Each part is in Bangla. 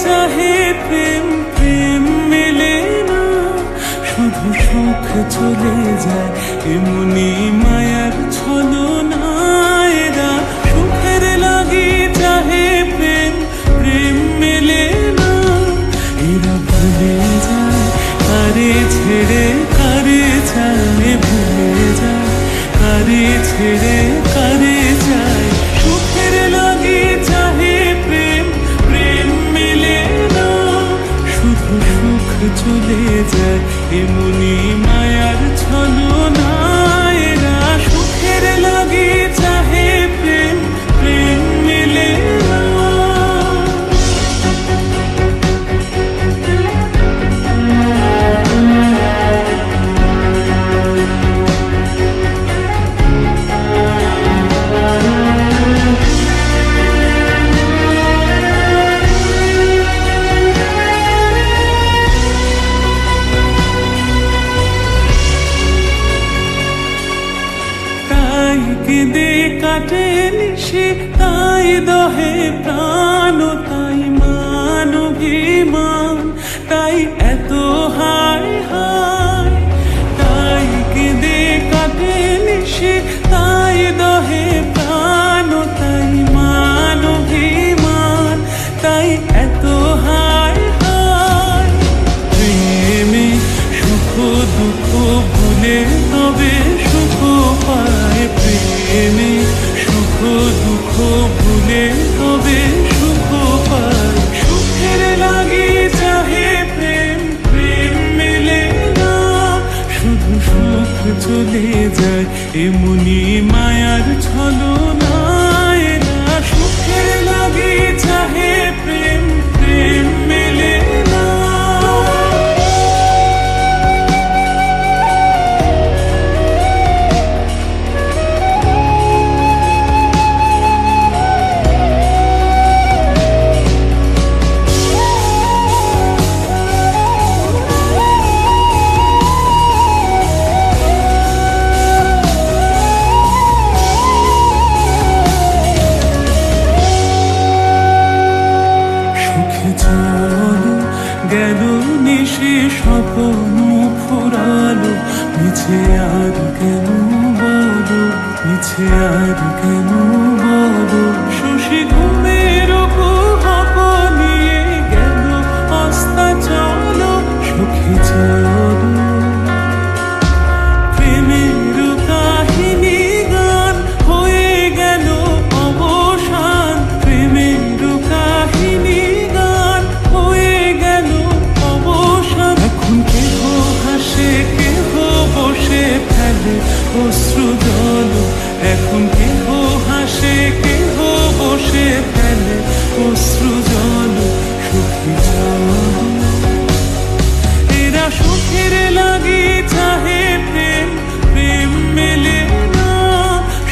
চাহে প্রেম, প্রেম মেলে না, শুধু সুখ চলে যায় এমনি মায়ার ছলনা। এরা সুখের লাগি চাহে প্রেম, প্রেম মেলে না, এরা ভুলে যায় কারে ছেড়ে কারে যায়, ভুলে যায় কারে ছেড়ে কারে যায়। সুখের লাগি চাহে প্রেম, প্রেম মেলে না, শুধু সুখ চলে যায় এমনি মায়ার ছলনা। এরা সুখের লাগি চাহে প্রেম, প্রেম মেলে না। কেঁদে কাটে নিশি, তাই দহে প্রাণ, তাই মান অভিমান, তাই এত হায় হায়। তাই কেঁদে কাটে নিশি, তাই দহে প্রাণ, তাই মান অভিমান, তাই এত হায় হায়। প্রেমে সুখ দুঃখ ভুলে তবে সুখ পায়, প্রেমে সুখ দুঃখ ভুলে তবে সুখ পায়। সুখের লাগি চাহে প্রেম, প্রেম মেলে না, শুধু সুখ চলে যায় এমনি মায়ার ছলনা। এরা সুখের লাগি চাহে প্রেম, প্রেম মেলে না। গেল নিশি স্বপ্ন ফুরালো, মিছে আর কেন বলো, মিছে আর কেন বলো। শশী ঘুমের কুহক নিয়ে গেল অস্তা চলো, সখী চলো। প্রেমের কাহিনী গান হয়ে গেল অবসান, প্রেমের কাহিনী গান হয়ে গেল অবসান। এখন কেহ হাসে কেহ বসে ফেলে অশ্রু জল, এখন কেহ হাসে কেহ বসে ফেলে অশ্রু জল। সুখী চলো, এরা সুখের লাগি চাহে প্রেম, প্রেম মেলে না,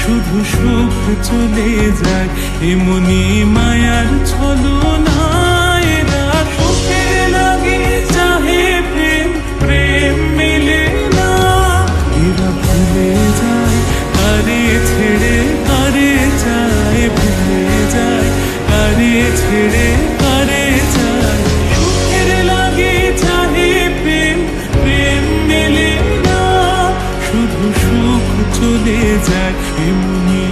শুধু সুখ চলে যায় এমনি মায়ার ছলনা। এরা সুখের লাগি চাহে প্রেম, প্রেম মেলে না, এরা ভুলে যায় কারে ছেড়ে কারে যায়, ভুলে যায় কারে ছেড়ে কারে যায়। সুখের লাগি চাহে প্রেম, প্রেম মেলে না, শুধু সুখ চলে যায় এমনি